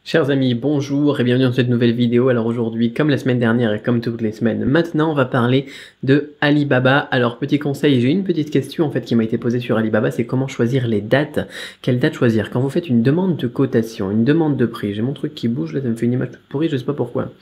Chers amis, bonjour et bienvenue dans cette nouvelle vidéo. Alors aujourd'hui, comme la semaine dernière et comme toutes les semaines, maintenant on va parler de Alibaba. Alors petit conseil, j'ai une petite question en fait qui m'a été posée sur Alibaba, c'est comment choisir les dates. Quelle date choisir quand vous faites une demande de cotation, une demande de prix. J'ai mon truc qui bouge là, ça me fait une image toute pourrie, je sais pas pourquoi.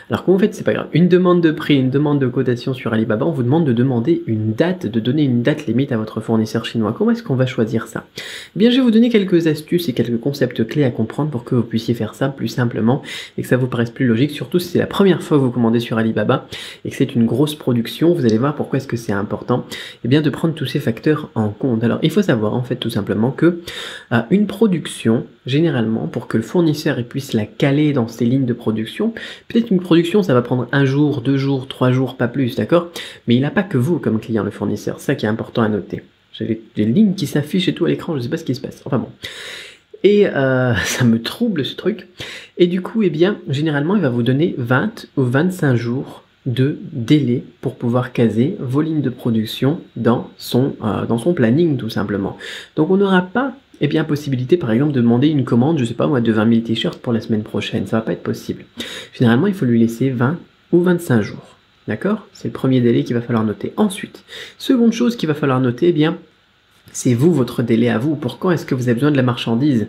Alors quand vous faites, c'est pas grave, une demande de prix, une demande de cotation sur Alibaba, on vous demande de demander une date, de donner une date limite à votre fournisseur chinois. Comment est-ce qu'on va choisir ça? Eh bien je vais vous donner quelques astuces et quelques concepts clés à comprendre pour que vous puissiez faire ça plus simplement et que ça vous paraisse plus logique, surtout si c'est la première fois que vous commandez sur Alibaba et que c'est une grosse production. Vous allez voir pourquoi est-ce que c'est important et bien de prendre tous ces facteurs en compte. Alors il faut savoir en fait tout simplement que une production, généralement pour que le fournisseur puisse la caler dans ses lignes de production, peut-être une production ça va prendre 1 jour, 2 jours, 3 jours, pas plus, d'accord? Mais il n'a pas que vous comme client, le fournisseur, c'est ça qui est important à noter. J'ai des lignes qui s'affichent et tout à l'écran, je sais pas ce qui se passe, enfin bon. Et ça me trouble ce truc. Et du coup, eh bien, généralement, il va vous donner 20 ou 25 jours de délai pour pouvoir caser vos lignes de production dans son planning, tout simplement. Donc, on n'aura pas, eh bien, possibilité, par exemple, de demander une commande, je sais pas moi, de 20 000 t-shirts pour la semaine prochaine. Ça va pas être possible. Généralement, il faut lui laisser 20 ou 25 jours. D'accord? C'est le premier délai qu'il va falloir noter. Ensuite, seconde chose qu'il va falloir noter, eh bien, c'est vous, votre délai à vous. Pour quand est-ce que vous avez besoin de la marchandise?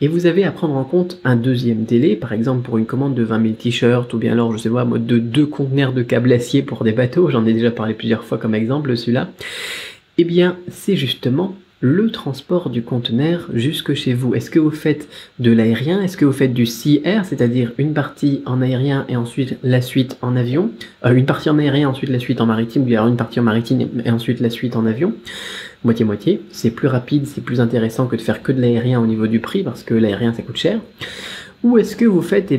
Et vous avez à prendre en compte un deuxième délai, par exemple pour une commande de 20 000 t-shirts, ou bien alors, je sais pas, de 2 conteneurs de câbles acier pour des bateaux, j'en ai déjà parlé plusieurs fois comme exemple, celui-là. Eh bien, c'est justement le transport du conteneur jusque chez vous. Est-ce que vous faites de l'aérien? Est-ce que vous faites du Sea Air, c'est-à-dire une partie en aérien et ensuite la suite en avion? Une partie en aérien, ensuite la suite en maritime, ou bien une partie en maritime et ensuite la suite en avion? Moitié-moitié, c'est plus rapide, c'est plus intéressant que de faire que de l'aérien au niveau du prix, parce que l'aérien ça coûte cher. Ou est-ce que vous faites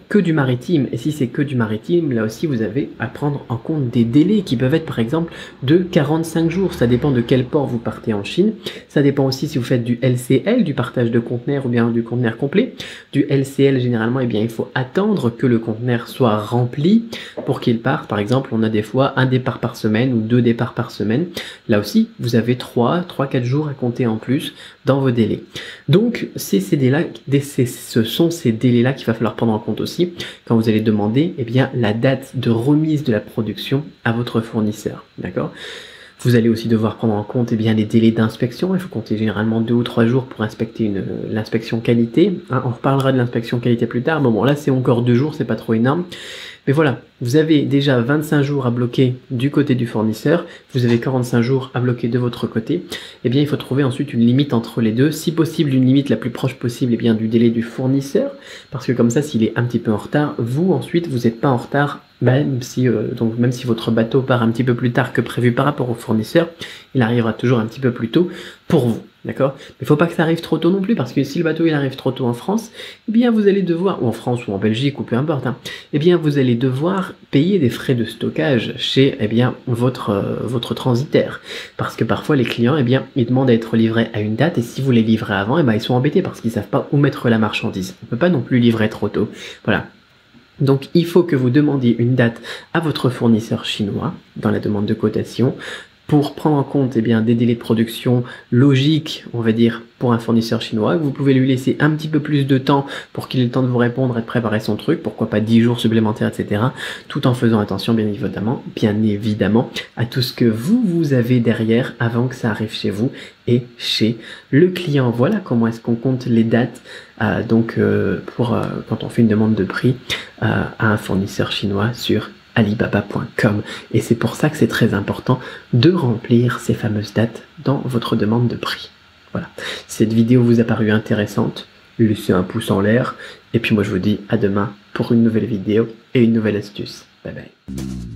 que du maritime? Et si c'est que du maritime, là aussi vous avez à prendre en compte des délais qui peuvent être par exemple de 45 jours. Ça dépend de quel port vous partez en Chine. Ça dépend aussi si vous faites du LCL, du partage de conteneurs ou bien du conteneur complet. Du LCL généralement, eh bien, il faut attendre que le conteneur soit rempli pour qu'il parte. Par exemple, on a des fois un départ par semaine ou 2 départs par semaine. Là aussi, vous avez 3-4 jours à compter en plus dans vos délais. Donc, ce sont ces délais-là qu'il va falloir prendre en compte aussi quand vous allez demander la date de remise de la production à votre fournisseur. D'accord? Vous allez aussi devoir prendre en compte les délais d'inspection. Il faut compter généralement 2 ou 3 jours pour inspecter l'inspection qualité. On reparlera de l'inspection qualité plus tard. Bon, là c'est encore 2 jours, c'est pas trop énorme. Mais voilà, vous avez déjà 25 jours à bloquer du côté du fournisseur, vous avez 45 jours à bloquer de votre côté. Eh bien, il faut trouver ensuite une limite entre les deux. Si possible, une limite la plus proche possible du délai du fournisseur. Parce que comme ça, s'il est un petit peu en retard, vous ensuite, vous n'êtes pas en retard. Même si votre bateau part un petit peu plus tard que prévu par rapport au fournisseur, il arrivera toujours un petit peu plus tôt pour vous. D'accord? Mais il ne faut pas que ça arrive trop tôt non plus, parce que si le bateau il arrive trop tôt en France, eh bien vous allez devoir, ou en France ou en Belgique ou peu importe, eh bien vous allez devoir payer des frais de stockage chez votre transitaire. Parce que parfois les clients, ils demandent à être livrés à une date, et si vous les livrez avant, ils sont embêtés parce qu'ils ne savent pas où mettre la marchandise. On ne peut pas non plus livrer trop tôt. Voilà. Donc il faut que vous demandiez une date à votre fournisseur chinois dans la demande de cotation pour prendre en compte des délais de production logiques, on va dire, pour un fournisseur chinois. Vous pouvez lui laisser un petit peu plus de temps pour qu'il ait le temps de vous répondre et de préparer son truc, pourquoi pas 10 jours supplémentaires, etc. Tout en faisant attention, bien évidemment, à tout ce que vous avez derrière avant que ça arrive chez vous et chez le client. Voilà comment est-ce qu'on compte les dates quand on fait une demande de prix à un fournisseur chinois sur Alibaba.com, et c'est pour ça que c'est très important de remplir ces fameuses dates dans votre demande de prix. Voilà. Si cette vidéo vous a paru intéressante, laissez un pouce en l'air, et puis moi je vous dis à demain pour une nouvelle vidéo et une nouvelle astuce. Bye bye.